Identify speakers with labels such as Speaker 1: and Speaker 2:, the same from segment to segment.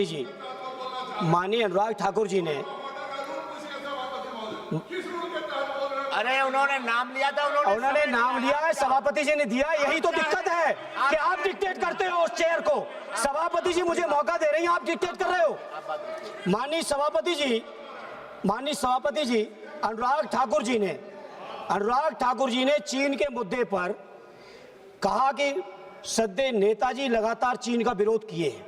Speaker 1: जी माननीय अनुराग ठाकुर जी ने
Speaker 2: अरे उन्होंने नाम लिया था,
Speaker 1: उन्होंने नाम लिया है, सभापति जी ने दिया। यही तो दिक्कत है कि आप डिक्टेट करते हो उस चेयर को। सभापति जी मुझे मौका दे रही हैं, आप डिक्टेट कर रहे हो। माननीय सभापति जी अनुराग ठाकुर जी ने चीन के मुद्दे पर कहा कि श्रद्धेय नेताजी लगातार चीन का विरोध किए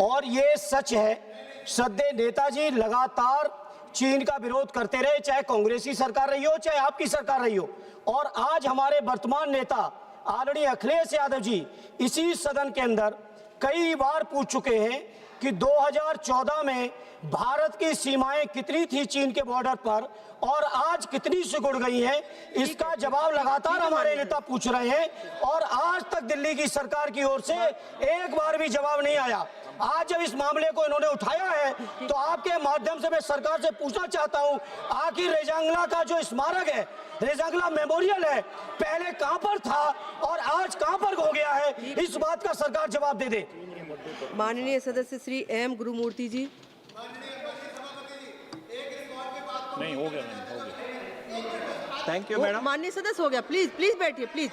Speaker 1: और ये सच है। श्रद्धेय नेताजी लगातार चीन का विरोध करते रहे, चाहे कांग्रेसी सरकार रही हो चाहे आपकी सरकार रही हो। और आज हमारे वर्तमान नेता आदरणीय अखिलेश यादव जी इसी सदन के अंदर कई बार पूछ चुके हैं कि 2014 में भारत की सीमाएं कितनी थी चीन के बॉर्डर पर और आज कितनी सिकुड़ गई हैं। इसका जवाब लगातार हमारे नेता पूछ रहे हैं और आज तक दिल्ली की सरकार की ओर से एक बार भी जवाब नहीं आया। आज जब इस मामले को इन्होंने उठाया है तो आपके माध्यम से मैं सरकार से पूछना चाहता हूं, आखिर रेजांगला का जो स्मारक है, रेजांगला मेमोरियल है, पहले कहां पर था और आज कहां पर हो गया है, इस बात का सरकार जवाब दे दे।
Speaker 3: माननीय सदस्य श्री एम गुरुमूर्ति जी।
Speaker 4: नहीं हो गया, थैंक यू मैडम।
Speaker 3: माननीय सदस्य हो गया, प्लीज प्लीज बैठिए प्लीज।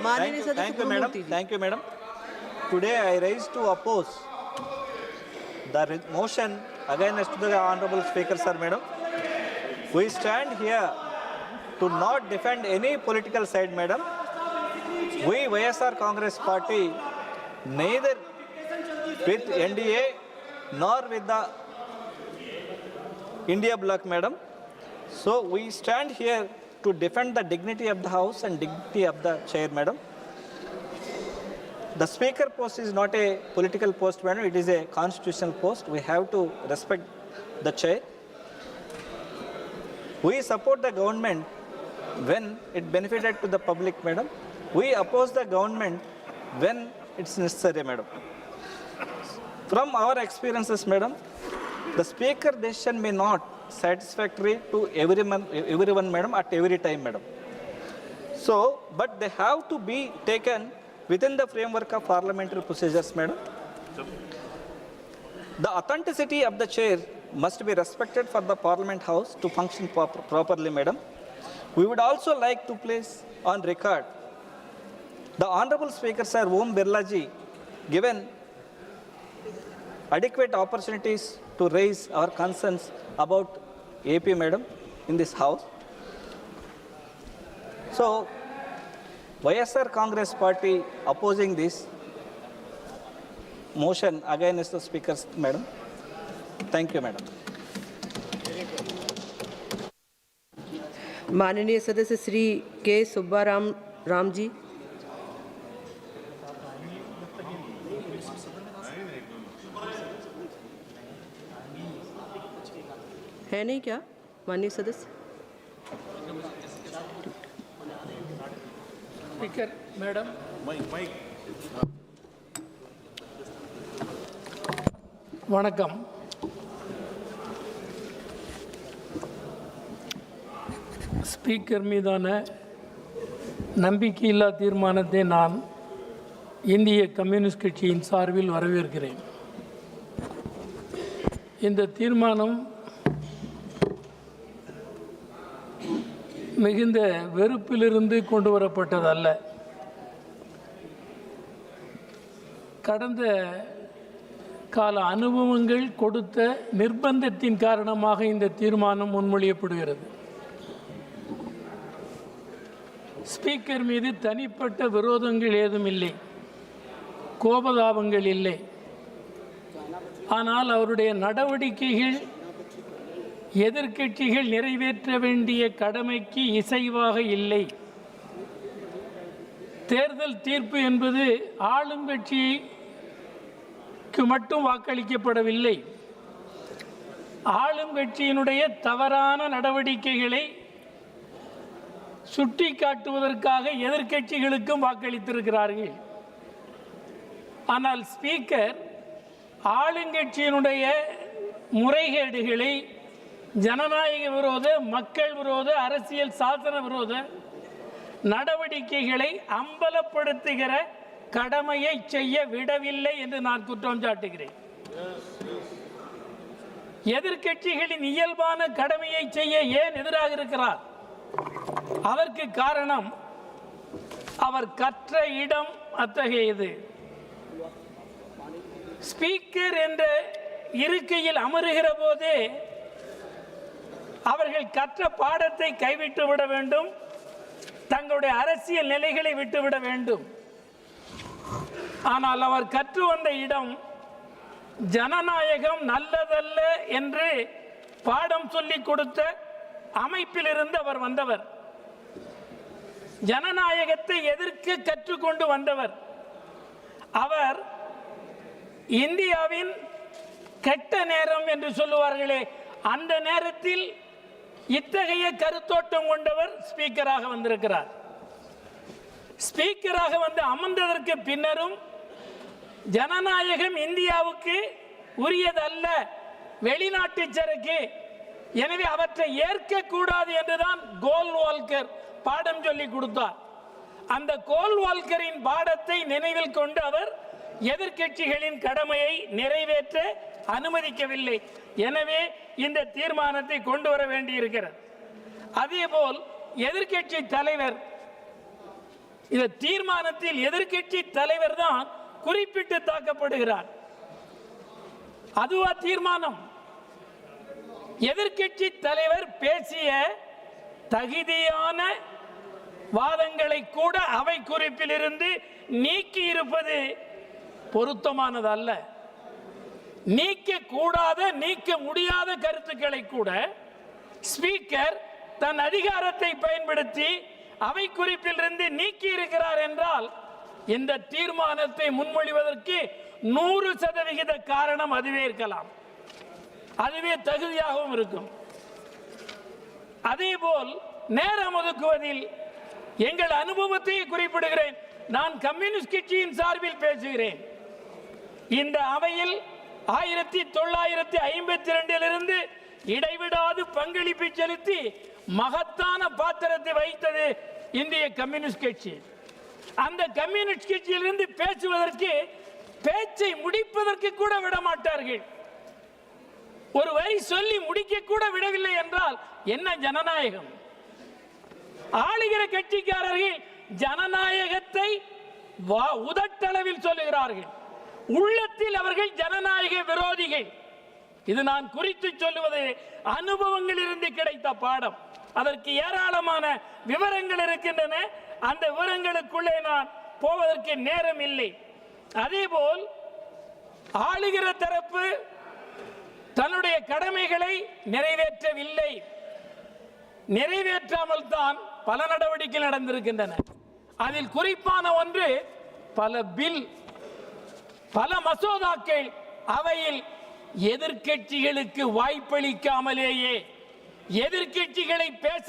Speaker 3: माननीय सदस्य
Speaker 4: thank you madam, thank you madam. Today I raise to oppose the motion against the honorable speaker, sir, madam. We stand here to not defend any political side, madam. We YSR Congress party neither with NDA nor with the India bloc, madam. So we stand here to defend the dignity of the house and dignity of the chair, madam. The speaker post is not a political post, madam. It is a constitutional post. We have to respect the chair. We support the government when it benefited to the public, madam. We oppose the government when it's necessary, madam. From our experiences, madam, the speaker decision may not satisfactory to everyone, madam, at every time, madam. So, but they have to be taken within the framework of parliamentary procedures, madam. The authenticity of the chair must be respected for the Parliament House to function properly, madam. We would also like to place on record the Honorable Speaker, Sir Om Birla ji, given adequate opportunities to raise our concerns about AP, madam, in this house. So, YSR Congress party opposing this motion against the speakers, madam. Thank you, madam.
Speaker 3: माननीय सदस्य श्री के सुब्बाराम राम जी। है नहीं क्या माननीय सदस्य?
Speaker 5: Speaker madam, வணக்கம். Speaker மீதான நம்பிக்கையில்லா தீர்மானத்தை நான் இந்திய கம்யூனிஸ்ட் கட்சியின் சார்பில் வரவேற்கிறேன். இந்த தீர்மானம் மிகுந்த வெறுப்பிலிருந்து கொண்டு வரப்பட்டதல்ல. கடந்த கால அனுபவங்கள் கொடுத்த நிர்பந்தத்தின் காரணமாக இந்த தீர்மானம் முன்மொழியப்படுகிறது. ஸ்பீக்கர் மீது தனிப்பட்ட விரோதங்கள் ஏதும் இல்லை, கோபதாபங்கள் இல்லை. ஆனால் அவருடைய நடவடிக்கைகள் எதிர்க்கட்சிகள் நிறைவேற்ற வேண்டிய கடமைக்கு இசைவாக இல்லை. தேர்தல் தீர்ப்பு என்பது ஆளுங்கட்சிக்கு மட்டும் வாக்களிக்கப்படவில்லை. ஆளுங்கட்சியினுடைய தவறான நடவடிக்கைகளை சுட்டி காட்டுவதற்காக எதிர்க்கட்சிகளுக்கும் வாக்களித்திருக்கிறார்கள். ஆனால் ஸ்பீக்கர் ஆளுங்கட்சியினுடைய முறைகேடுகளை, ஜனநாயக விரோத, மக்கள் விரோத, அரசியல் சாசன விரோத நடவடிக்கைகளை அம்பலப்படுத்துகிற கடமையை செய்ய விடவில்லை என்று நான் குற்றம் சாட்டுகிறேன். எதிர்க்கட்சிகளின் இயல்பான கடமையை செய்ய ஏன் எதிராக இருக்கிறார்? அதற்கு காரணம் அவர் கற்ற இடம் அத்தகையது. ஸ்பீக்கர் என்ற இருக்கையில் அமருகிற போதே அவர்கள் கற்ற பாடத்தை கைவிட்டு விட வேண்டும், தங்களுடைய அரசியல் நிலைகளை விட்டுவிட வேண்டும். ஆனால் அவர் கற்று வந்த இடம் ஜனநாயகம் நல்லதல்ல என்று பாடம் சொல்லிக் கொடுத்த அமைப்பிலிருந்து அவர் வந்தவர். ஜனநாயகத்தை எதிர்க்க கற்றுக்கொண்டு வந்தவர். அவர் இந்தியாவின் கெட்ட நேரம் என்று சொல்லுவார்களே, அந்த நேரத்தில் இத்தகைய கருத்தோட்டம் கொண்டவர் ஸ்பீக்கராக வந்திருக்கிறார். ஸ்பீக்கராக வந்து அமர்ந்ததற்கு பின்னரும் ஜனநாயகம் இந்தியாவுக்கு உரியதல்ல, வெளிநாட்டு சரக்கு, எனவே அவற்றை ஏற்கக்கூடாது என்றுதான் கோல்வால்கர் பாடம் சொல்லி கொடுத்தார். அந்த கோல்வால்கரின் பாடத்தை நினைவில் கொண்டு அவர் எதிர்க்கட்சிகளின் கடமையை நிறைவேற்ற அனுமதிக்கவில்லை. எனவே இந்த தீர்மானத்தை கொண்டு வர வேண்டியிருக்கிறது. அதேபோல் எதிர்க்கட்சி தலைவர், இந்த தீர்மானத்தில் எதிர்க்கட்சி தலைவர் தான் குறிப்பிட்டு தாக்கப்படுகிறார். அதுவா தீர்மானம்? எதிர்க்கட்சி தலைவர் பேசிய தகுதியான வாதங்களை கூட அவை குறிப்பில் இருந்து நீக்கி இருப்பது பொருத்தமானதல்ல. நீக்க கூடாத, நீக்க முடியாத கருத்துக்களை கூட ஸ்பீக்கர் தன் அதிகாரத்தை பயன்படுத்தி அவை குறிப்பில் இருந்து நீக்கி இருக்கிறார் என்றால் இந்த தீர்மானத்தை முன்மொழிவதற்கு 100% காரணம் அதுவே இருக்கலாம், அதுவே தகுதியாகவும் இருக்கும். அதேபோல் நேரம் ஒதுக்குவதில் எங்கள் அனுபவத்தை குறிப்பிடுகிறேன். நான் கம்யூனிஸ்ட் கட்சியின் சார்பில் பேசுகிறேன். இந்த அவையில் 1952 இடைவிடாது பங்களிப்பை செலுத்தி மகத்தான பாத்திரத்தை வகித்தது இந்திய கம்யூனிஸ்ட் கட்சி. அந்த கம்யூனிஸ்ட் கட்சியிலிருந்து பேசுவதற்கு, பேச்சை முடிப்பதற்கு கூட விட மாட்டார்கள். ஒரு வரி சொல்லி முடிக்க கூட விடவில்லை என்றால் என்ன ஜனநாயகம்? ஆளுகிற கட்சிக்காரர்கள் ஜனநாயகத்தை உதட்டளவில் சொல்லுகிறார்கள், உள்ளத்தில் அவர்கள் ஜனநாயக விரோதிகள். இது நான் குறித்து சொல்லுவது அனுபவங்களிலிருந்து கிடைத்த பாடம். அதற்கு ஏராளமான விவரங்கள் இருக்கின்றன. அந்த விவரங்களுக்குள்ளே நான் போவதற்கு நேரம் இல்லை. அதேபோல் ஆளுகிற தரப்பு தன்னுடைய கடமைகளை நிறைவேற்றவில்லை. நிறைவேற்றாமல் தான் பல நடவடிக்கைகள் நடந்திருக்கின்றன. அதில் குறிப்பான ஒன்று, பல பில், பல மசோதாக்கள் அவையில் எதிர்க்கட்சிகளுக்கு வாய்ப்பளிக்காமலேயே, எதிர்க்கட்சிகளை பேச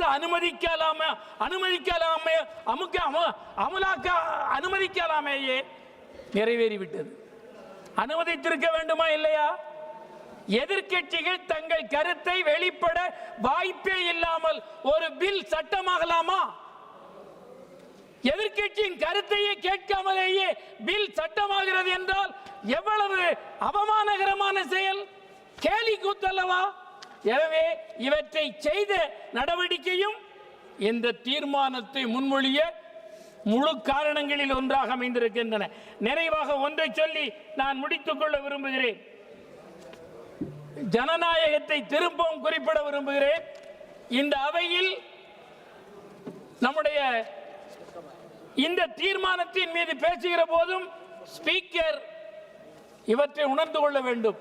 Speaker 5: அனுமதிக்காமலேயே நிறைவேறிவிட்டது. அனுமதித்திருக்க வேண்டுமா இல்லையா? எதிர்க்கட்சிகள் தங்கள் கருத்தை வெளிப்பட வாய்ப்பே இல்லாமல் ஒரு பில் சட்டமாகலாமா? எதிர்க்கட்சியின் கருத்தையே கேட்காமலேயே பில் சட்டமாகிறது என்றால் எவ்வளவு அவமானகரமான செயல், கேலி கூத்தல்லவா? எனவே இவற்றை செய்த நடவடிக்கையும் இந்த தீர்மானத்தை முன்மொழிய முழு காரணங்களில் ஒன்றாக அமைந்திருக்கின்றன. நிறைவாக ஒன்றை சொல்லி நான் முடித்துக் கொள்ள விரும்புகிறேன். ஜனநாயகத்தை திரும்பவும் குறிப்பிட விரும்புகிறேன். இந்த அவையில் நம்முடைய இந்த தீர்மானத்தின் மீது பேசுகிற போதும் ஸ்பீக்கர் இவற்றை உணர்ந்து கொள்ள வேண்டும்.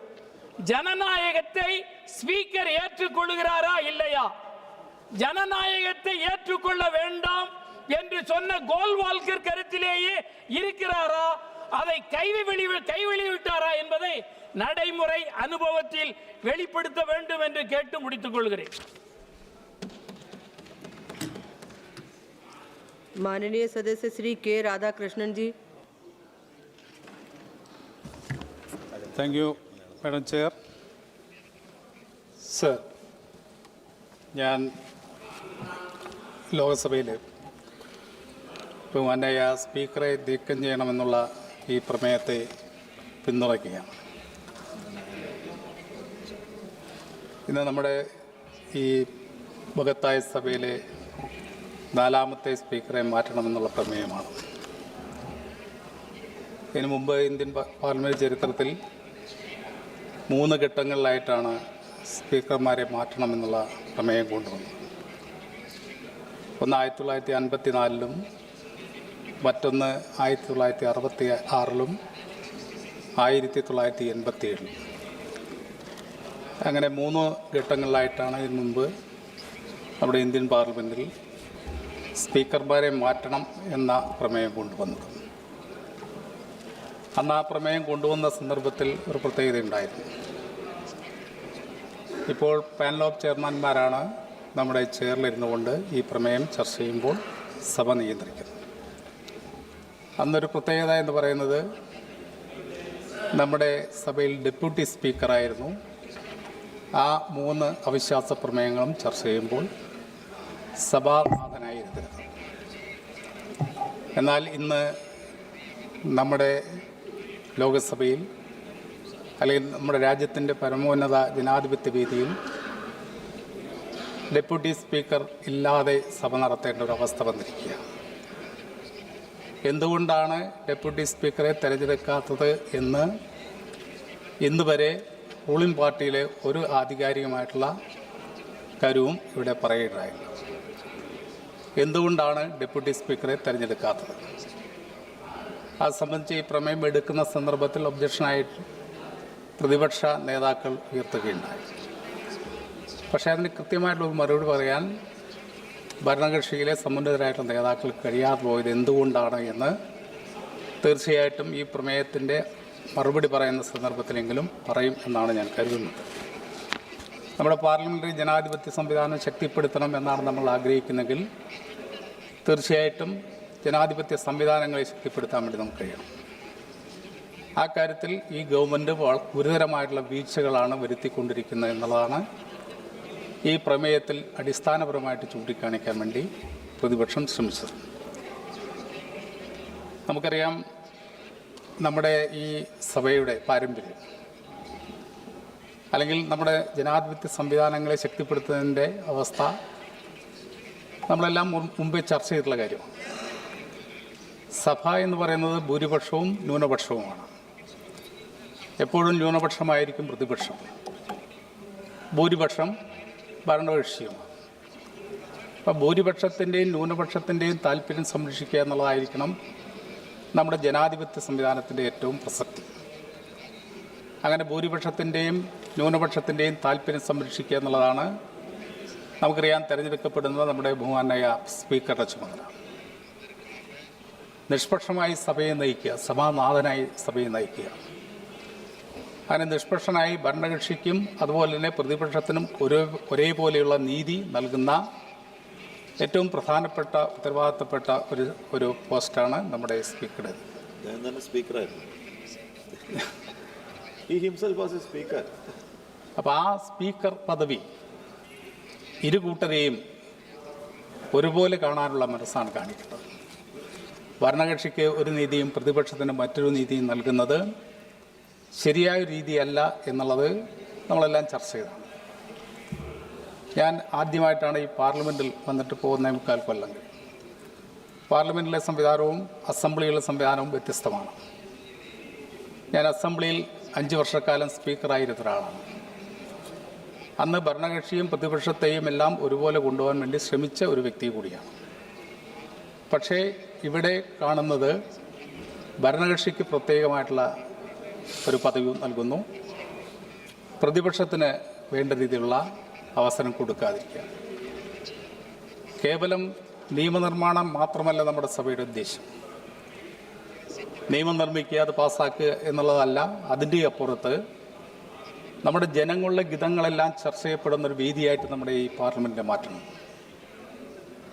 Speaker 5: ஜனநாயகத்தை ஸ்பீக்கர் ஏற்றுக்கொள்கிறாரா இல்லையா? ஜனநாயகத்தை ஏற்றுக்கொள்ள வேண்டாம் என்று சொன்ன கோல்வால்கர் கருத்திலேயே இருக்கிறாரா? அதை கைவெளிவிட்டாரா என்பதை நடைமுறை அனுபவத்தில் வெளிப்படுத்த வேண்டும் என்று கேட்டு முடித்துக் கொள்கிறேன்.
Speaker 3: माननीय सदस्य श्री के राधाकृष्णन जी.
Speaker 6: Thank you, Madam Chair. Sir, ഞാൻ ലോകസഭയിൽ ബഹുമാന്യായ സ്പീക്കറെ നീക്കം ചെയ്യണമെന്നുള്ള ഈ പ്രമേയത്തെ പിന്തുണയ്ക്കുകയാണ്. ഇന്ന് നമ്മുടെ ഈ ബൃഹത്തായ സഭയിലെ 4ാമത്തെ സ്പീക്കറെ മാറ്റണമെന്നുള്ള പ്രമേയമാണ്. ഇതിനു മുമ്പ് ഇന്ത്യൻ പാർലമെൻറ്റ് ചരിത്രത്തിൽ 3 ഘട്ടങ്ങളിലായിട്ടാണ് സ്പീക്കർമാരെ മാറ്റണമെന്നുള്ള പ്രമേയം കൊണ്ടുവന്നത്. ഒന്ന് 1954-ലും, മറ്റൊന്ന് 1966-ലും, 1987-ലും. അങ്ങനെ 3 ഘട്ടങ്ങളിലായിട്ടാണ് ഇതിനു മുമ്പ് നമ്മുടെ ഇന്ത്യൻ പാർലമെൻറ്റിൽ സ്പീക്കർമാരെ മാറ്റണം എന്ന പ്രമേയം കൊണ്ടുവന്നത്. അന്ന് ആ പ്രമേയം കൊണ്ടുവന്ന സന്ദർഭത്തിൽ ഒരു പ്രത്യേകതയുണ്ടായിരുന്നു. ഇപ്പോൾ പാനൽ ഓഫ് ചെയർമാൻമാരാണ് നമ്മുടെ ചെയറിലിരുന്നു കൊണ്ട് ഈ പ്രമേയം ചർച്ച ചെയ്യുമ്പോൾ സഭ നിയന്ത്രിക്കുന്നത്. അന്നൊരു പ്രത്യേകത എന്ന് പറയുന്നത് നമ്മുടെ സഭയിൽ ഡെപ്യൂട്ടി സ്പീക്കറായിരുന്നു ആ 3 അവിശ്വാസ പ്രമേയങ്ങളും ചർച്ച ചെയ്യുമ്പോൾ സഭാനാഥനായിരുന്നത്. എന്നാൽ ഇന്ന് നമ്മുടെ ലോകസഭയിൽ അല്ലെങ്കിൽ നമ്മുടെ രാജ്യത്തിൻ്റെ പരമോന്നത ജനാധിപത്യ വേദിയിൽ ഡെപ്യൂട്ടി സ്പീക്കർ ഇല്ലാതെ സഭ നടത്തേണ്ട ഒരു അവസ്ഥ വന്നിരിക്കുക. എന്തുകൊണ്ടാണ് ഡെപ്യൂട്ടി സ്പീക്കറെ തിരഞ്ഞെടുക്കാത്തത് എന്ന് ഇന്ന് വരെ റൂളിംഗ് പാർട്ടിയിലെ ഒരു ആധികാരികമായിട്ടുള്ള കാര്യവും ഇവിടെ പറയുകയുണ്ടായില്ല. എന്തുകൊണ്ടാണ് ഡെപ്യൂട്ടി സ്പീക്കറെ തിരഞ്ഞെടുക്കാത്തത്? അത് സംബന്ധിച്ച് ഈ പ്രമേയം എടുക്കുന്ന സന്ദർഭത്തിൽ ഒബ്ജക്ഷനായിട്ട് പ്രതിപക്ഷ നേതാക്കൾ ഉയർത്തുകയുണ്ടായി. പക്ഷേ അതിന് കൃത്യമായിട്ടുള്ളൊരു മറുപടി പറയാൻ ഭരണകക്ഷിയിലെ സമുന്നതരായിട്ടുള്ള നേതാക്കൾക്ക് കഴിയാതെ പോയത് എന്തുകൊണ്ടാണ് എന്ന് തീർച്ചയായിട്ടും ഈ പ്രമേയത്തിൻ്റെ മറുപടി പറയുന്ന സന്ദർഭത്തിലെങ്കിലും പറയും എന്നാണ് ഞാൻ കരുതുന്നത്. നമ്മുടെ പാർലമെൻ്ററി ജനാധിപത്യ സംവിധാനം ശക്തിപ്പെടുത്തണം എന്നാണ് നമ്മൾ ആഗ്രഹിക്കുന്നെങ്കിൽ തീർച്ചയായിട്ടും ജനാധിപത്യ സംവിധാനങ്ങളെ ശക്തിപ്പെടുത്താൻ വേണ്ടി നമുക്ക് കഴിയണം. ആ കാര്യത്തിൽ ഈ ഗവൺമെൻറ് ഗുരുതരമായിട്ടുള്ള വീഴ്ചകളാണ് വരുത്തിക്കൊണ്ടിരിക്കുന്നത് എന്നുള്ളതാണ് ഈ പ്രമേയത്തിൽ അടിസ്ഥാനപരമായിട്ട് ചൂണ്ടിക്കാണിക്കാൻ വേണ്ടി പ്രതിപക്ഷം ശ്രമിച്ചത്. നമുക്കറിയാം, നമ്മുടെ ഈ സഭയുടെ പാരമ്പര്യം അല്ലെങ്കിൽ നമ്മുടെ ജനാധിപത്യ സംവിധാനങ്ങളെ ശക്തിപ്പെടുത്തുന്നതിൻ്റെ അവസ്ഥ നമ്മളെല്ലാം മുമ്പേ ചർച്ച ചെയ്തിട്ടുള്ള കാര്യമാണ്. സഭ എന്ന് പറയുന്നത് ഭൂരിപക്ഷവും ന്യൂനപക്ഷവുമാണ്. എപ്പോഴും ന്യൂനപക്ഷമായിരിക്കും പ്രതിപക്ഷം, ഭൂരിപക്ഷം ഭരണകക്ഷിയുമാണ്. അപ്പോൾ ഭൂരിപക്ഷത്തിൻ്റെയും ന്യൂനപക്ഷത്തിൻ്റെയും താല്പര്യം സംരക്ഷിക്കുക എന്നുള്ളതായിരിക്കണം നമ്മുടെ ജനാധിപത്യ സംവിധാനത്തിൻ്റെ ഏറ്റവും പ്രസക്തി. അങ്ങനെ ഭൂരിപക്ഷത്തിൻ്റെയും ന്യൂനപക്ഷത്തിൻ്റെയും താല്പര്യം സംരക്ഷിക്കുക എന്നുള്ളതാണ് നമുക്കറിയാൻ തിരഞ്ഞെടുക്കപ്പെടുന്നത് നമ്മുടെ ബഹുമാനായ സ്പീക്കറുടെ ചുമതല. നിഷ്പക്ഷമായി സഭയെ നയിക്കുക, സഭാനാഥനായി സഭയെ നയിക്കുക. അങ്ങനെ നിഷ്പക്ഷനായി ഭരണകക്ഷിക്കും അതുപോലെ തന്നെ പ്രതിപക്ഷത്തിനും ഒരേപോലെയുള്ള നീതി നൽകുന്ന ഏറ്റവും പ്രധാനപ്പെട്ട ഉത്തരവാദിത്തപ്പെട്ട ഒരു പോസ്റ്റാണ് നമ്മുടെ സ്പീക്കറുടെ. അപ്പോൾ ആ സ്പീക്കർ പദവി ഇരു കൂട്ടരെയും ഒരുപോലെ കാണാനുള്ള മനസ്സാണ് കാണിക്കുന്നത്. ഭരണകക്ഷിക്ക് ഒരു നീതിയും പ്രതിപക്ഷത്തിന് മറ്റൊരു നീതിയും നൽകുന്നത് ശരിയായ രീതിയല്ല എന്നുള്ളത് നമ്മളെല്ലാം ചർച്ച ചെയ്തതാണ്. ഞാൻ ആദ്യമായിട്ടാണ് ഈ പാർലമെൻറ്റിൽ വന്നിട്ട് പോകുന്ന 3/4 കൊല്ലം. പാർലമെൻറ്റിലെ സംവിധാനവും അസംബ്ലിയിലെ സംവിധാനവും വ്യത്യസ്തമാണ്. ഞാൻ അസംബ്ലിയിൽ 5 വർഷക്കാലം സ്പീക്കറായിരുന്ന ഒരാളാണ്. അന്ന് ഭരണകക്ഷിയും പ്രതിപക്ഷത്തെയും എല്ലാം ഒരുപോലെ കൊണ്ടുപോകാൻ വേണ്ടി ശ്രമിച്ച ഒരു വ്യക്തി കൂടിയാണ്. പക്ഷേ ഇവിടെ കാണുന്നത് ഭരണകക്ഷിക്ക് പ്രത്യേകമായിട്ടുള്ള ഒരു പദവി നൽകുന്നു, പ്രതിപക്ഷത്തിന് വേണ്ട രീതിയിലുള്ള അവസരം കൊടുക്കാതിരിക്കുക. കേവലം നിയമനിർമ്മാണം മാത്രമല്ല നമ്മുടെ സഭയുടെ ഉദ്ദേശം. നിയമം നിർമ്മിക്കുക, അത് പാസ്സാക്കുക എന്നുള്ളതല്ല. അതിൻ്റെ അപ്പുറത്ത് നമ്മുടെ ജനങ്ങളുടെ ഹിതങ്ങളെല്ലാം ചർച്ച ചെയ്യപ്പെടുന്ന ഒരു വേദിയായിട്ട് നമ്മുടെ ഈ പാർലമെൻറ്റിനെ മാറ്റണം.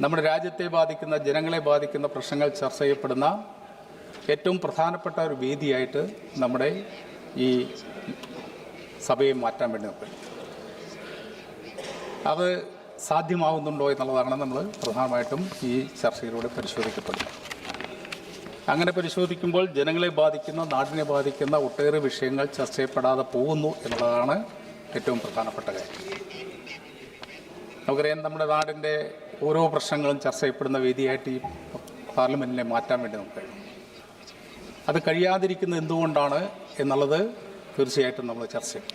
Speaker 6: നമ്മുടെ രാജ്യത്തെ ബാധിക്കുന്ന, ജനങ്ങളെ ബാധിക്കുന്ന പ്രശ്നങ്ങൾ ചർച്ച ചെയ്യപ്പെടുന്ന ഏറ്റവും പ്രധാനപ്പെട്ട ഒരു വേദിയായിട്ട് നമ്മുടെ ഈ സഭയെ മാറ്റാൻ വേണ്ടി നോക്കുക. അത് സാധ്യമാവുന്നുണ്ടോ എന്നുള്ളതാണ് നമ്മൾ പ്രധാനമായിട്ടും ഈ ചർച്ചയിലൂടെ പരിശോധിക്കപ്പെടുന്നത്. അങ്ങനെ പരിശോധിക്കുമ്പോൾ ജനങ്ങളെ ബാധിക്കുന്ന, നാടിനെ ബാധിക്കുന്ന ഒട്ടേറെ വിഷയങ്ങൾ ചർച്ച ചെയ്യപ്പെടാതെ പോകുന്നു എന്നുള്ളതാണ് ഏറ്റവും പ്രധാനപ്പെട്ട കാര്യം. നമുക്കറിയാം, നമ്മുടെ നാടിൻ്റെ ഓരോ പ്രശ്നങ്ങളും ചർച്ച ചെയ്യപ്പെടുന്ന വേദിയായിട്ട് ഈ പാർലമെൻറ്റിനെ മാറ്റാൻ വേണ്ടി നമുക്ക് കഴിയും. അത് കഴിയാതിരിക്കുന്നത് എന്തുകൊണ്ടാണ് എന്നുള്ളത് തീർച്ചയായിട്ടും നമ്മൾ ചർച്ച ചെയ്യും.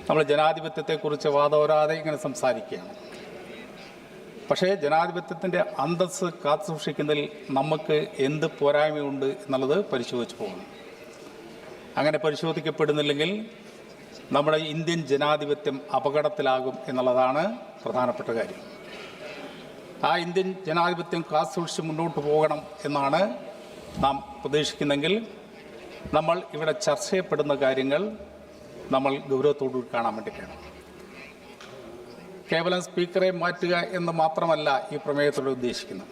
Speaker 6: നമ്മൾ ജനാധിപത്യത്തെക്കുറിച്ച് വാദോരാതെ ഇങ്ങനെ സംസാരിക്കുകയാണ്. പക്ഷേ ജനാധിപത്യത്തിൻ്റെ അന്തസ്സ് കാത്തുസൂക്ഷിക്കുന്നതിൽ നമുക്ക് എന്ത് പോരായ്മയുണ്ട് എന്നുള്ളത് പരിശോധിച്ച് പോകണം. അങ്ങനെ പരിശോധിക്കപ്പെടുന്നില്ലെങ്കിൽ നമ്മുടെ ഇന്ത്യൻ ജനാധിപത്യം അപകടത്തിലാകും എന്നുള്ളതാണ് പ്രധാനപ്പെട്ട കാര്യം. ആ ഇന്ത്യൻ ജനാധിപത്യം കാത്തുസൂക്ഷിച്ച് മുന്നോട്ട് പോകണം എന്നാണ് നാം പ്രതീക്ഷിക്കുന്നെങ്കിൽ നമ്മൾ ഇവിടെ ചർച്ച ചെയ്യപ്പെടുന്ന കാര്യങ്ങൾ നമ്മൾ ഗൗരവത്തോടു കാണാൻ വേണ്ടിയിട്ടാണ്. കേവലം സ്പീക്കറെ മാറ്റുക എന്ന് മാത്രമല്ല ഈ പ്രമേയത്തോട് ഉദ്ദേശിക്കുന്നത്.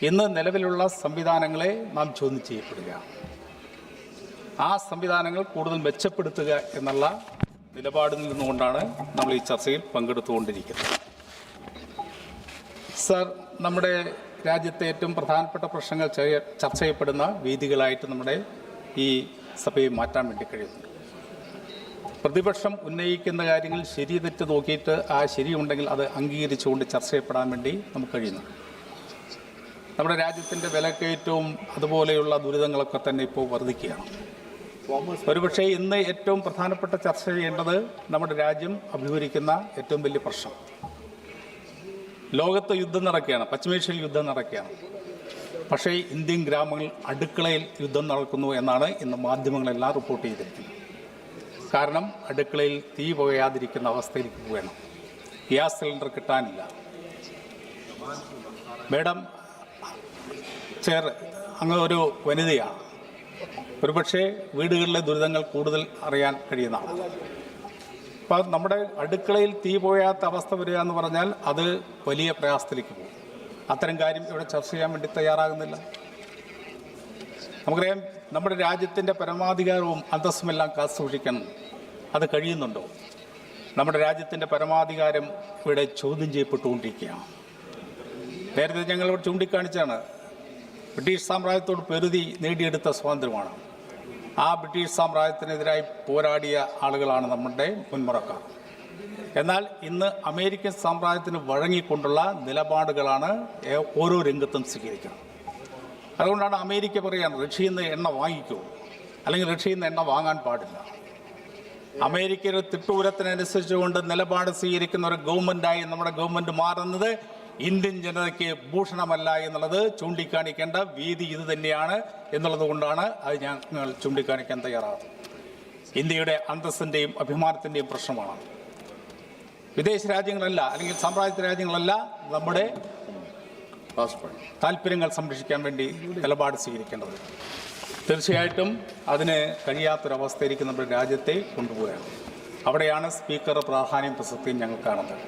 Speaker 6: ഇന്ന് നിലവിലുള്ള സംവിധാനങ്ങളെ നാം ചോദ്യം ചെയ്യപ്പെടുക, ആ സംവിധാനങ്ങൾ കൂടുതൽ മെച്ചപ്പെടുത്തുക എന്നുള്ള നിലപാടിൽ നിന്നുകൊണ്ടാണ് നമ്മൾ ഈ ചർച്ചയിൽ പങ്കെടുത്തുകൊണ്ടിരിക്കുന്നത്. സർ, നമ്മുടെ രാജ്യത്തെ ഏറ്റവും പ്രധാനപ്പെട്ട പ്രശ്നങ്ങൾ ചർച്ച ചെയ്യപ്പെടുന്ന വേദികളായിട്ട് നമ്മുടെ ഈ സഭയെ മാറ്റാൻ വേണ്ടി കഴിയുന്നു. പ്രതിപക്ഷം ഉന്നയിക്കുന്ന കാര്യങ്ങൾ ശരി തെറ്റ് നോക്കിയിട്ട് ആ ശരിയുണ്ടെങ്കിൽ അത് അംഗീകരിച്ചുകൊണ്ട് ചർച്ച ചെയ്യപ്പെടാൻ വേണ്ടി നമുക്ക് കഴിയുന്നു. നമ്മുടെ രാജ്യത്തിൻ്റെ വിലക്കയറ്റവും അതുപോലെയുള്ള ദുരിതങ്ങളൊക്കെ തന്നെ ഇപ്പോൾ വർദ്ധിക്കുകയാണ്. ഒരുപക്ഷെ ഇന്ന് ഏറ്റവും പ്രധാനപ്പെട്ട ചർച്ച ചെയ്യേണ്ടത് നമ്മുടെ രാജ്യം അഭിമുഖീകരിക്കുന്ന ഏറ്റവും വലിയ പ്രശ്നം. ലോകത്ത് യുദ്ധം നടക്കുകയാണ്, പശ്ചിമേഷ്യയിൽ യുദ്ധം നടക്കുകയാണ്. പക്ഷേ ഇന്ത്യൻ ഗ്രാമങ്ങളിൽ അടുക്കളയിൽ യുദ്ധം നടക്കുന്നു എന്നാണ് ഇന്ന് മാധ്യമങ്ങളെല്ലാം റിപ്പോർട്ട് ചെയ്തിരിക്കുന്നത്. കാരണം അടുക്കളയിൽ തീ പുകയാതിരിക്കുന്ന അവസ്ഥയിലേക്ക് പോകണം. ഗ്യാസ് സിലിണ്ടർ കിട്ടാനില്ല. മേഡം ചേർ അങ്ങ് ഒരു വനിതയാണ്. ഒരുപക്ഷെ വീടുകളിലെ ദുരിതങ്ങൾ കൂടുതൽ അറിയാൻ കഴിയുന്ന ആളാണ്. അപ്പം നമ്മുടെ അടുക്കളയിൽ തീ പോയാത്ത അവസ്ഥ വരിക എന്ന് പറഞ്ഞാൽ അത് വലിയ പ്രയാസത്തിലേക്ക് പോകും. അത്തരം കാര്യം ഇവിടെ ചർച്ച ചെയ്യാൻ വേണ്ടി തയ്യാറാകുന്നില്ല. നമുക്കറിയാം, നമ്മുടെ രാജ്യത്തിൻ്റെ പരമാധികാരവും അന്തസ്സുമെല്ലാം കാത്തുസൂക്ഷിക്കണം. അത് കഴിയുന്നുണ്ടോ? നമ്മുടെ രാജ്യത്തിൻ്റെ പരമാധികാരം ഇവിടെ ചോദ്യം ചെയ്യപ്പെട്ടുകൊണ്ടിരിക്കുകയാണ്. നേരത്തെ ഞങ്ങൾ ഇവിടെ ചൂണ്ടിക്കാണിച്ചാണ്, ബ്രിട്ടീഷ് സാമ്രാജ്യത്തോട് പൊരുതി നേടിയെടുത്ത സ്വാതന്ത്ര്യമാണ്. ആ ബ്രിട്ടീഷ് സാമ്രാജ്യത്തിനെതിരായി പോരാടിയ ആളുകളാണ് നമ്മുടെ മുൻമുറക്കാർ. എന്നാൽ ഇന്ന് അമേരിക്കൻ സാമ്രാജ്യത്തിന് വഴങ്ങിക്കൊണ്ടുള്ള നിലപാടുകളാണ് ഓരോ രംഗത്തും സ്വീകരിക്കുന്നത്. അതുകൊണ്ടാണ് അമേരിക്ക പറയുകയാണ്, റഷ്യയിൽ നിന്ന് എണ്ണ വാങ്ങിക്കൂ, അല്ലെങ്കിൽ റഷ്യയിൽ നിന്ന് എണ്ണ വാങ്ങാൻ പാടില്ല. അമേരിക്കയുടെ തിട്ടൂരത്തിനനുസരിച്ചുകൊണ്ട് നിലപാട് സ്വീകരിക്കുന്ന ഒരു ഗവൺമെൻറ്റായി നമ്മുടെ ഗവൺമെൻറ് മാറുന്നത് ഇന്ത്യൻ ജനതയ്ക്ക് ഭൂഷണമല്ല എന്നുള്ളത് ചൂണ്ടിക്കാണിക്കേണ്ട വേദി ഇത് തന്നെയാണ് എന്നുള്ളത് കൊണ്ടാണ് അത് ഞങ്ങൾ ചൂണ്ടിക്കാണിക്കാൻ തയ്യാറാകുന്നത്. ഇന്ത്യയുടെ അന്തസ്സിൻ്റെയും അഭിമാനത്തിൻ്റെയും പ്രശ്നമാണ്. വിദേശ രാജ്യങ്ങളല്ല, അല്ലെങ്കിൽ സാമ്രാജ്യ രാജ്യങ്ങളല്ല നമ്മുടെ താല്പര്യങ്ങൾ സംരക്ഷിക്കാൻ വേണ്ടി നിലപാട് സ്വീകരിക്കേണ്ടത്. തീർച്ചയായിട്ടും അതിന് കഴിയാത്തൊരവസ്ഥയിലേക്ക് നമ്മുടെ രാജ്യത്തെ കൊണ്ടുപോവുകയാണ്. അവിടെയാണ് സ്പീക്കറുടെ പ്രാധാന്യം പ്രസക്തിയും ഞങ്ങൾ കാണുന്നത്.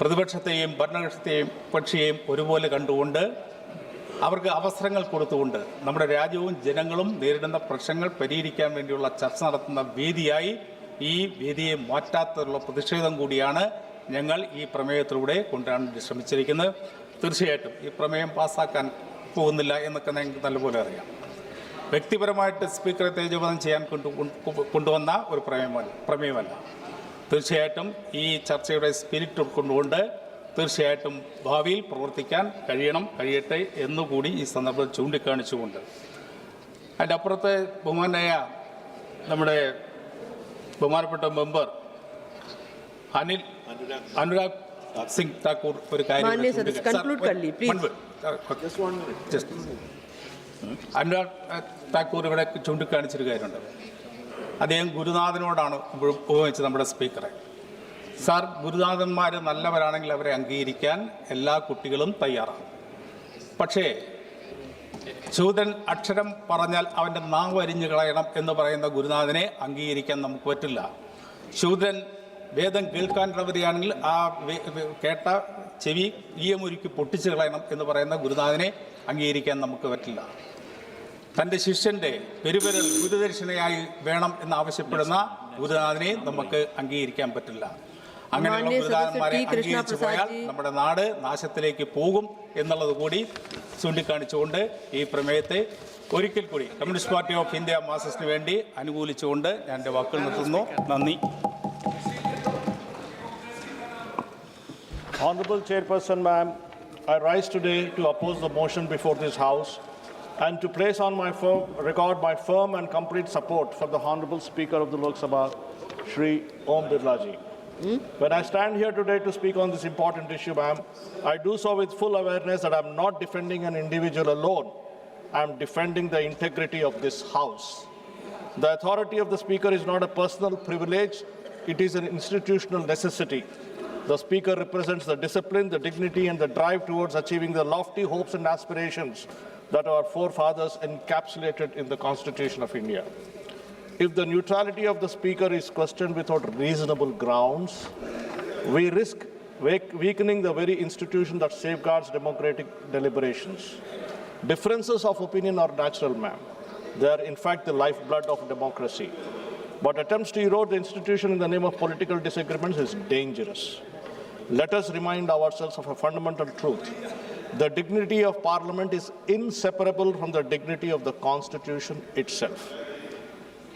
Speaker 6: പ്രതിപക്ഷത്തെയും ഭരണപക്ഷത്തെയും പക്ഷിയെയും ഒരുപോലെ കണ്ടുകൊണ്ട് അവർക്ക് അവസരങ്ങൾ കൊടുത്തുകൊണ്ട് നമ്മുടെ രാജ്യവും ജനങ്ങളും നേരിടുന്ന പ്രശ്നങ്ങൾ പരിഹരിക്കാൻ വേണ്ടിയുള്ള ചർച്ച നടത്തുന്ന വേദിയായി ഈ വേദിയെ മാറ്റാത്തുള്ള പ്രതിഷേധം കൂടിയാണ് ഞങ്ങൾ ഈ പ്രമേയത്തിലൂടെ കൊണ്ടുവരാൻ ശ്രമിച്ചിരിക്കുന്നത്. തീർച്ചയായിട്ടും ഈ പ്രമേയം പാസ്സാക്കാൻ പോകുന്നില്ല എന്നൊക്കെ ഞങ്ങൾക്ക് നല്ലപോലെ അറിയാം. വ്യക്തിപരമായിട്ട് സ്പീക്കറെ തേജോവധം ചെയ്യാൻ കൊണ്ടുവന്ന ഒരു പ്രമേയമല്ല. തീർച്ചയായിട്ടും ഈ ചർച്ചയുടെ സ്പിരിറ്റ് ഉൾക്കൊണ്ടുകൊണ്ട് തീർച്ചയായിട്ടും ഭാവിയിൽ പ്രവർത്തിക്കാൻ കഴിയട്ടെ എന്നുകൂടി ഈ സന്ദർഭത്തിൽ ചൂണ്ടിക്കാണിച്ചുകൊണ്ട്, അതിൻ്റെ അപ്പുറത്ത് നമ്മുടെ ബഹുമാനപ്പെട്ട മെമ്പർ അനുരാഗ് സിംഗ് താക്കൂർ ഒരു കാര്യം അനുരാഗ് താക്കൂർ ഇവിടെ ചൂണ്ടിക്കാണിച്ചൊരു കാര്യമുണ്ട്. അദ്ദേഹം ഗുരുനാഥനോടാണ് ഉപയോഗിച്ചത് നമ്മുടെ സ്പീക്കറെ. സാർ, ഗുരുനാഥന്മാർ നല്ലവരാണെങ്കിൽ അവരെ അംഗീകരിക്കാൻ എല്ലാ കുട്ടികളും തയ്യാറാണ്. പക്ഷേ ശൂദ്രൻ അക്ഷരം പറഞ്ഞാൽ അവൻ്റെ നാവ് അരിഞ്ഞു കളയണം എന്ന് പറയുന്ന ഗുരുനാഥനെ അംഗീകരിക്കാൻ നമുക്ക് പറ്റില്ല. ശൂദ്രൻ വേദം കേൾക്കാനുള്ളവരെയാണെങ്കിൽ ആ കേട്ട ചെവി ഈയമൊരുക്കി പൊട്ടിച്ചു കളയണം എന്ന് പറയുന്ന ഗുരുനാഥനെ അംഗീകരിക്കാൻ നമുക്ക് പറ്റില്ല. തൻ്റെ ശിഷ്യൻ്റെ പെരുവിരൽ ഗുരുദക്ഷിണയായി വേണം എന്നാവശ്യപ്പെടുന്ന ഗുരുനാഥനെ നമുക്ക് അംഗീകരിക്കാൻ പറ്റില്ല. അങ്ങനെയുള്ള
Speaker 3: മാന്യ
Speaker 6: പ്രധാനന്മാരെ
Speaker 3: സദസ്യ ടി. കൃഷ്ണ
Speaker 6: അംഗീകരിച്ചു പോയാൽ
Speaker 3: പ്രസാദ് ജി.
Speaker 6: നമ്മുടെ നാട് നാശത്തിലേക്ക് പോകും എന്നുള്ളത് കൂടി ചൂണ്ടിക്കാണിച്ചുകൊണ്ട് ഈ പ്രമേയത്തെ ഒരിക്കൽ കൂടി കമ്മ്യൂണിസ്റ്റ് പാർട്ടി ഓഫ് ഇന്ത്യ മാർക്സിസ്റ്റിന് വേണ്ടി അനുകൂലിച്ചുകൊണ്ട് ഞാൻ എൻ്റെ വാക്കുകൾ നിർത്തുന്നു. നന്ദി.
Speaker 7: Honorable Chairperson, ma'am, I rise today to oppose the motion before this House and to place on my record my firm and complete support for the Honorable Speaker of the Lok Sabha, Shri Om Birla ji. When I stand here today to speak on this important issue, ma'am, I do so with full awareness that I'm not defending an individual alone. I'm defending the integrity of this House. The authority of the Speaker is not a personal privilege, it is an institutional necessity. The Speaker represents the discipline, the dignity, and the drive towards achieving the lofty hopes and aspirations that our forefathers encapsulated in the Constitution of India. If the neutrality of the Speaker is questioned without reasonable grounds, we risk weakening the very institution that safeguards democratic deliberations. Differences of opinion are natural, ma'am. They are, in fact, the lifeblood of democracy. But attempts to erode the institution in the name of political disagreements is dangerous. Let us remind ourselves of a fundamental truth. The dignity of Parliament is inseparable from the dignity of the Constitution itself.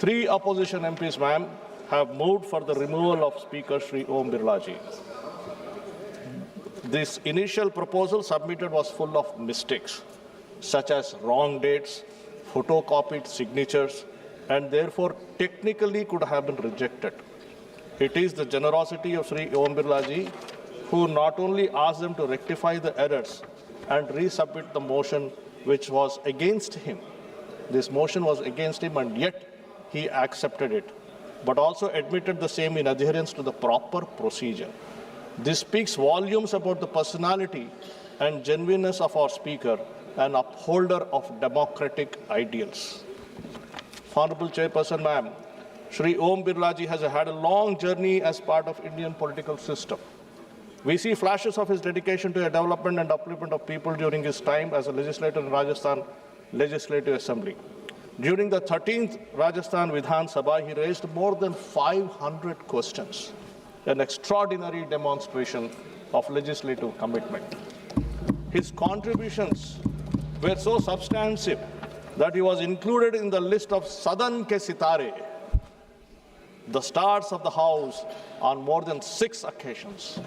Speaker 7: 3 opposition MPs, ma'am, have moved for the removal of Speaker Shri Om Birla ji. This initial proposal submitted was full of mistakes, such as wrong dates, photocopied signatures, and therefore technically could have been rejected. It is the generosity of Shri Om Birla ji who not only asked them to rectify the errors and resubmit the motion which was against him. This motion was against him and yet he accepted it, but also admitted the same in adherence to the proper procedure. This speaks volumes about the personality and genuineness of our Speaker, an upholder of democratic ideals. Honorable Chairperson, ma'am, Shri Om Birla ji has had a long journey as part of Indian political system. We see flashes of his dedication to the development and upliftment of people during his time as a legislator in Rajasthan Legislative Assembly. During the 13th Rajasthan Vidhan Sabha, he raised more than 500 questions, an extraordinary demonstration of legislative commitment. His contributions were so substantive that he was included in the list of Sadan ke Sitare, the stars of the House, on more than 6 occasions.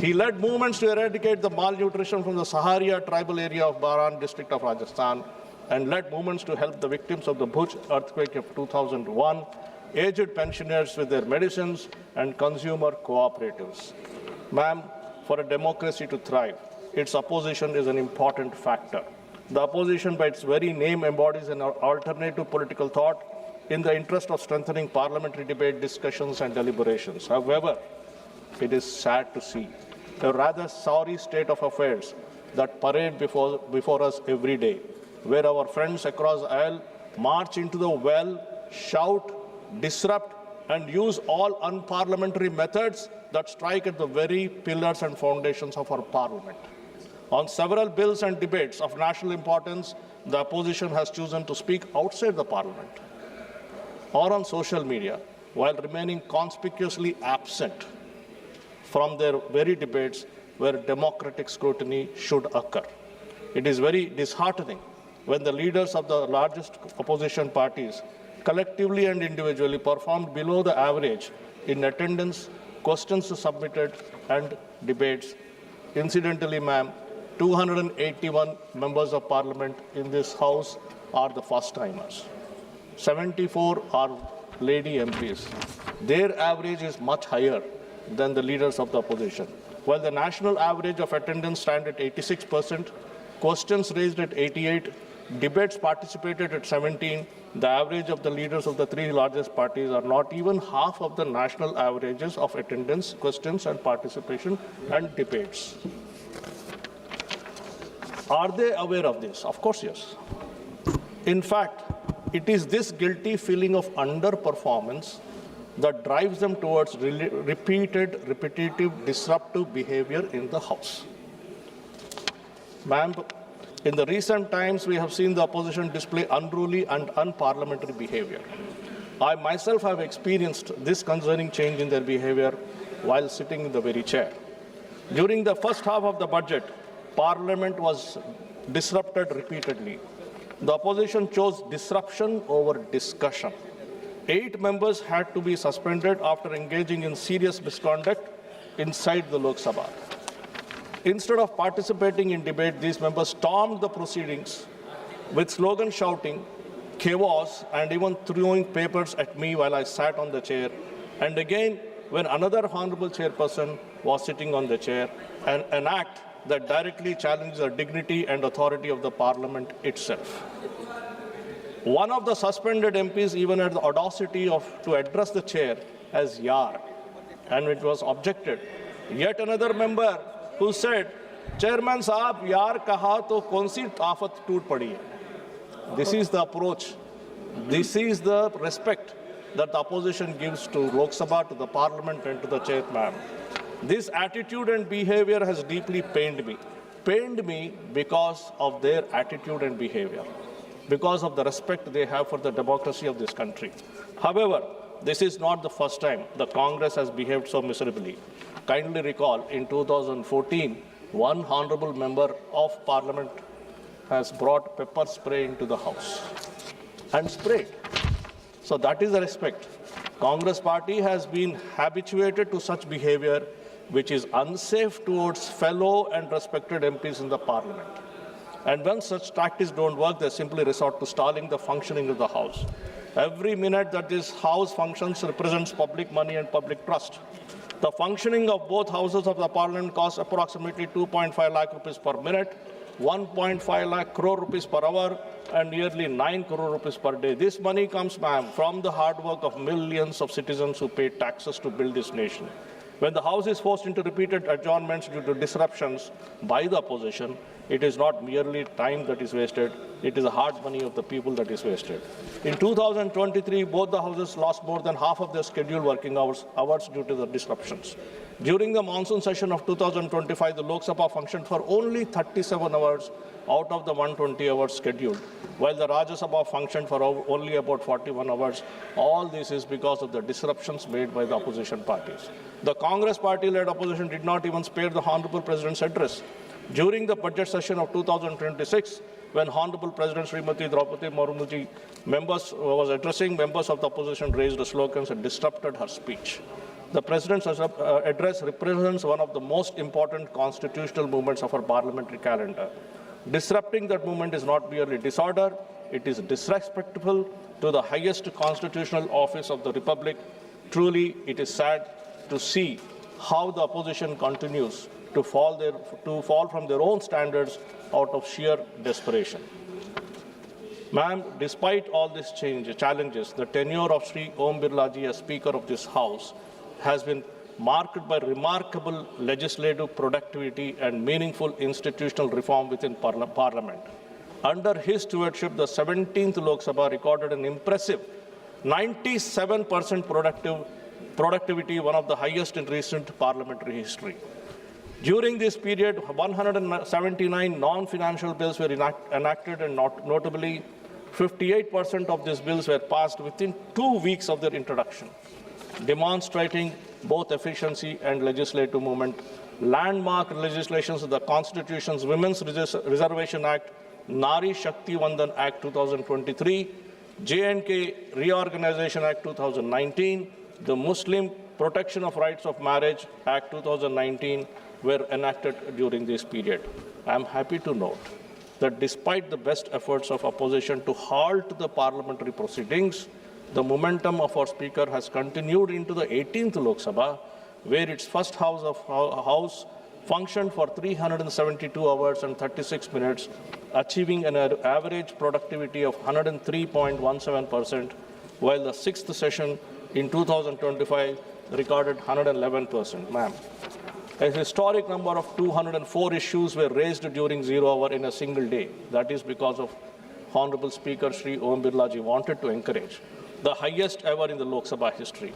Speaker 7: He led movements to eradicate the malnutrition from the Saharia tribal area of Baran district of Rajasthan and led movements to help the victims of the Bhuj earthquake of 2001, aged pensioners with their medicines, and consumer cooperatives. Ma'am, for a democracy to thrive, its opposition is an important factor. The opposition, by its very name, embodies an alternative political thought in the interest of strengthening parliamentary debate, discussions, and deliberations. However, it is sad to see a rather sorry state of affairs that parade before us every day, where our friends across the aisle march into the well, shout, disrupt, and use all unparliamentary methods that strike at the very pillars and foundations of our parliament. On several bills and debates of national importance, the opposition has chosen to speak outside the parliament or on social media, while remaining conspicuously absent from their very debates where democratic scrutiny should occur. It is very disheartening when the leaders of the largest opposition parties collectively and individually performed below the average in attendance, questions submitted, and debates. Incidentally, ma'am, 281 members of parliament in this House are the first-timers. 74 are lady MPs. Their average is much higher than the leaders of the opposition. While the national average of attendance stands at 86%, questions raised at 88%, debates participated at 17%, the average of the leaders of the 3 largest parties are not even half of the national averages of attendance, questions, and participation and debates. Are they aware of this? Of course, yes. In fact, it is this guilty feeling of underperformance that drives them towards repetitive, disruptive behavior in the House. Ma'am, in the recent times, we have seen the opposition display unruly and unparliamentary behavior. I myself have experienced this concerning change in their behavior while sitting in the very chair. During the first half of the budget, Parliament was disrupted repeatedly. The opposition chose disruption over discussion. 8 members had to be suspended after engaging in serious misconduct inside the Lok Sabha. Instead of participating in debate, these members stormed the proceedings with slogan shouting, chaos, and even throwing papers at me while I sat on the chair. And again, when another honorable chairperson was sitting on the chair, an act that directly challenges the dignity and authority of the Parliament itself. One of the suspended MPs even had the audacity to address the chair as Yar, and it was objected. Yet another member who said, Chairman Saab, Yar kaha to kaun si aafat toot padi hai. This is the approach. This is the respect that the opposition gives to Lok Sabha, to the Parliament, and to the chairman. This attitude and behavior has deeply pained me. Pained me because of their attitude and behavior, because of the respect they have for the democracy of this country. However, this is not the first time the Congress has behaved so miserably. Kindly recall, in 2014, one honorable member of Parliament has brought pepper spray into the House and sprayed. So that is the respect. Congress party has been habituated to such behavior which is unsafe towards fellow and respected MPs in the Parliament. And when such tactics don't work, they simply resort to stalling the functioning of the House. Every minute that this House functions represents public money and public trust. The functioning of both houses of the Parliament costs approximately 2.5 lakh rupees per minute, 1.5 lakh crore rupees per hour, and nearly 9 crore rupees per day. This money comes, ma'am, from the hard work of millions of citizens who pay taxes to build this nation. When the House is forced into repeated adjournments due to disruptions by the opposition, it is not merely time that is wasted, it is the hard money of the people that is wasted. In 2023, both the houses lost more than half of their scheduled working hours due to the disruptions. During the monsoon session of 2025, the Lok Sabha functioned for only 37 hours out of the 120 hours scheduled, while the Rajya Sabha functioned for only about 41 hours. All this is because of the disruptions made by the opposition parties. The Congress party-led opposition did not even spare the Honorable President's address. During the budget session of 2026, when Honorable President Srimati Draupadi Murmuji was addressing members of the opposition, raised slogans and disrupted her speech. The President's address represents one of the most important constitutional movements of our parliamentary calendar. Disrupting that movement is not merely disorder, it is disrespectful to the highest constitutional office of the Republic. Truly, it is sad to see how the opposition continues to fall from their own standards out of sheer desperation. Ma'am, despite all these challenges, the tenure of Sri Om Birla Ji as Speaker of this House has been marked by remarkable legislative productivity and meaningful institutional reform within Parliament. Under his stewardship, the 17th Lok Sabha recorded an impressive 97% productivity, one of the highest in recent parliamentary history. During this period, 179 non-financial bills were enacted, and notably, 58% of these bills were passed within 2 weeks of their introduction, demonstrating both efficiency and legislative movement. Landmark legislations of the Constitution's Women's Reservation Act, Nari Shakti Vandan Act 2023, J&K Reorganization Act 2019, the Muslim Protection of Rights of Marriage Act 2019 were enacted during this period. I am happy to note that despite the best efforts of opposition to halt the parliamentary proceedings, the momentum of our Speaker has continued into the 18th Lok Sabha, where its first House functioned for 372 hours and 36 minutes, achieving an average productivity of 103.17%, while the sixth session in 2025 recorded 111%. Ma'am, a historic number of 204 issues were raised during 0 hour in a single day. That is because of Honorable Speaker Sri Om Birla Ji wanted to encourage the highest ever in the Lok Sabha history.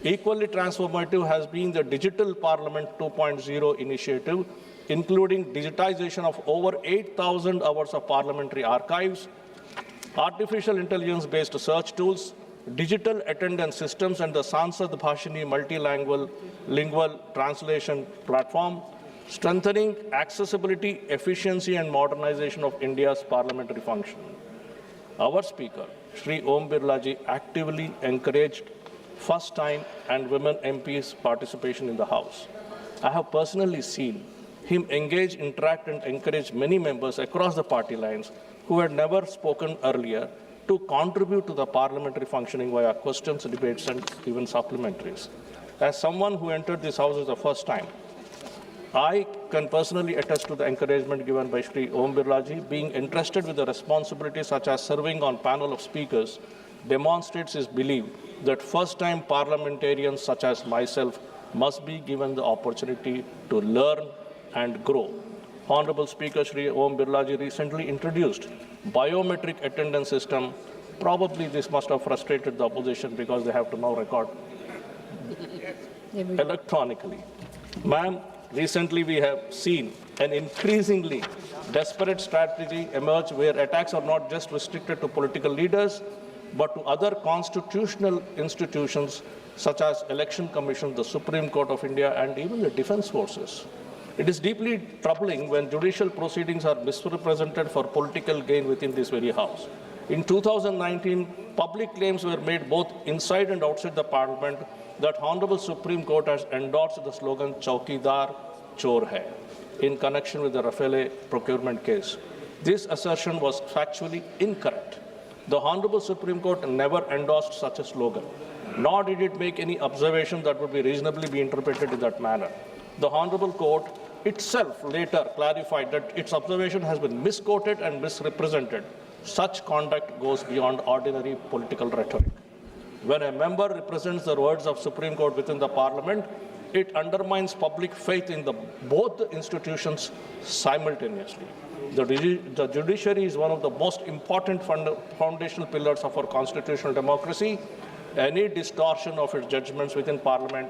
Speaker 7: Equally transformative has been the Digital Parliament 2.0 initiative, including digitization of over 8,000 hours of parliamentary archives, artificial intelligence-based search tools, digital attendance systems, and the Sansad Bhashini multilingual translation platform, strengthening accessibility, efficiency, and modernization of India's parliamentary function. Our Speaker, Shri Om Birlaji, actively encouraged first-time and women MPs' participation in the House. I have personally seen him engage, interact, and encourage many members across the party lines who had never spoken earlier to contribute to the parliamentary functioning via questions, debates, and even supplementaries. As someone who entered this House for the first time, I can personally attest to the encouragement given by Shri Om Birlaji. Being entrusted with the responsibilities such as serving on panel of speakers demonstrates his belief that first-time parliamentarians such as myself must be given the opportunity to learn and grow. Honorable Speaker Shri Om Birlaji recently introduced biometric attendance system. Probably this must have frustrated the opposition because they have to now record electronically. Ma'am, recently we have seen an increasingly desperate strategy emerge where attacks are not just restricted to political leaders, but to other constitutional institutions such as Election Commission, the Supreme Court of India, and even the defense forces. It is deeply troubling when judicial proceedings are misrepresented for political gain within this very House. In 2019, public claims were made both inside and outside the Parliament that Honorable Supreme Court has endorsed the slogan "Chaukidar Chor Hai" in connection with the Rafale procurement case. This assertion was factually incorrect. The Honorable Supreme Court never endorsed such a slogan, nor did it make any observation that would be reasonably be interpreted in that manner. The Honorable Court itself later clarified that its observation has been misquoted and misrepresented. Such conduct goes beyond ordinary political rhetoric. When a member represents the words of Supreme Court within the Parliament, it undermines public faith in both the institutions simultaneously. The judiciary is one of the most important foundational pillars of our constitutional democracy. Any distortion of its judgments within Parliament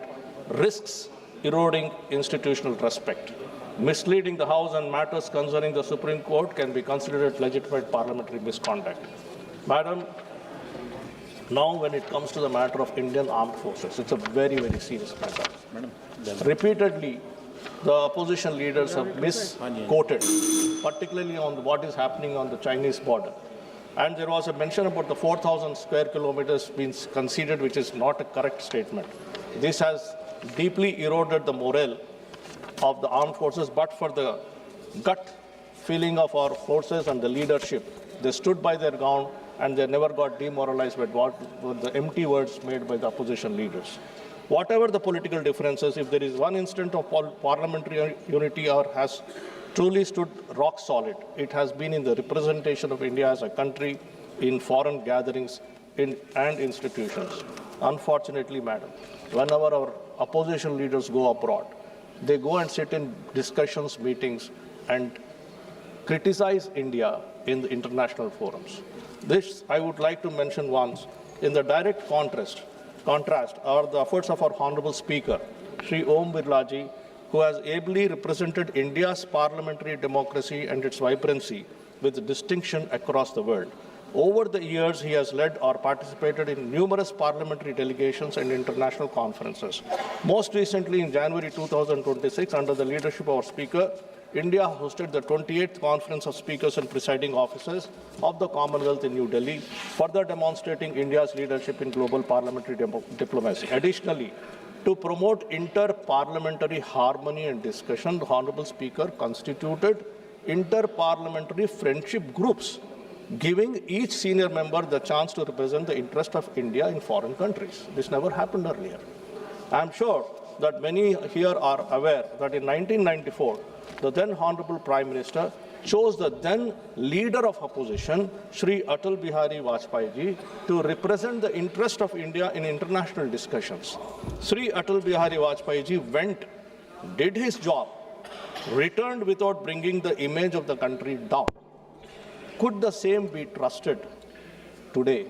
Speaker 7: risks eroding institutional respect. Misleading the House on matters concerning the Supreme Court can be considered legitimate parliamentary misconduct. Madam, now when it comes to the matter of Indian armed forces, it's a very, very serious matter. Repeatedly, the opposition leaders have misquoted, particularly on what is happening on the Chinese border. And there was a mention about the 4,000 square kilometers being conceded, which is not a correct statement. This has deeply eroded the morale of the armed forces, but for the gut feeling of our forces and the leadership. They stood by their ground and they never got demoralized by what were the empty words made by the opposition leaders. Whatever the political differences, if there is one instant of parliamentary unity or has truly stood rock solid, it has been in the representation of India as a country in foreign gatherings and institutions. Unfortunately, madam, whenever our opposition leaders go abroad, they go and sit in discussions, meetings, and criticize India in the international forums. This I would like to mention once. In the direct contrast are the efforts of our Honorable Speaker, Shri Om Birlaji, who has ably represented India's parliamentary democracy and its vibrancy with distinction across the world. Over the years, he has led or participated in numerous parliamentary delegations and international conferences. Most recently, in January 2026, under the leadership of our Speaker, India hosted the 28th Conference of Speakers and Presiding Officers of the Commonwealth in New Delhi, further demonstrating India's leadership in global parliamentary diplomacy. Additionally, to promote inter-parliamentary harmony and discussion, the Honorable Speaker constituted inter-parliamentary friendship groups, giving each senior member the chance to represent the interest of India in foreign countries. This never happened earlier. I am sure that many here are aware that in 1994, the then Honorable Prime Minister chose the then leader of opposition, Shri Atal Bihari Vajpayee ji, to represent the interest of India in international discussions. Shri Atal Bihari Vajpayee ji went, did his job, returned without bringing the image of the country down. Could the same be trusted today?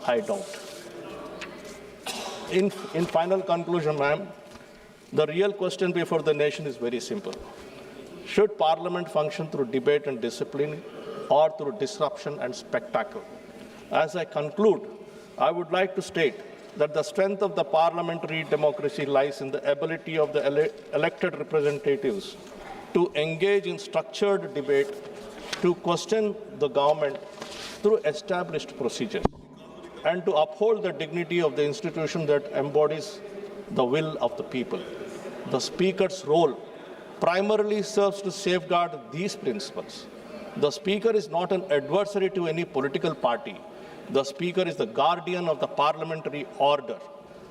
Speaker 7: I doubt. In final conclusion, ma'am, the real question before the nation is very simple. Should Parliament function through debate and discipline or through disruption and spectacle? As I conclude, I would like to state that the strength of the parliamentary democracy lies in the ability of the elected representatives to engage in structured debate, to question the government through established procedures, and to uphold the dignity of the institution that embodies the will of the people. The Speaker's role primarily serves to safeguard these principles. The Speaker is not an adversary to any political party. The Speaker is the guardian of the parliamentary order.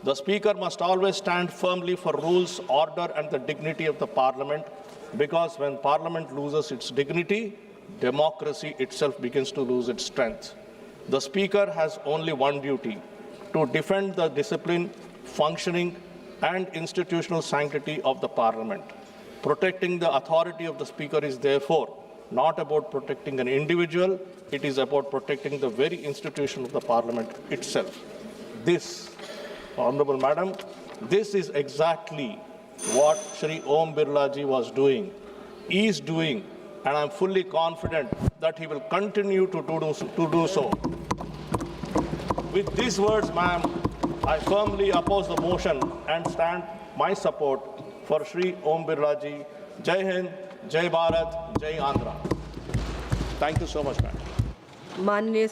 Speaker 7: The Speaker must always stand firmly for rules, order, and the dignity of the Parliament, because when Parliament loses its dignity, democracy itself begins to lose its strength. The Speaker has only one duty: to defend the discipline, functioning, and institutional sanctity of the Parliament. Protecting the authority of the Speaker is therefore not about protecting an individual, it is about protecting the very institution of the Parliament itself. This, Honorable Madam, this is exactly what Shri Om Birla ji was doing, is doing, and I am fully confident that he will continue to do so. With these words, ma'am, I firmly oppose the motion and stand my support for Shri Om Birla ji. Jai Hind, Jai Bharat, Jai Andhra. Thank you so much, ma'am.
Speaker 3: माननीय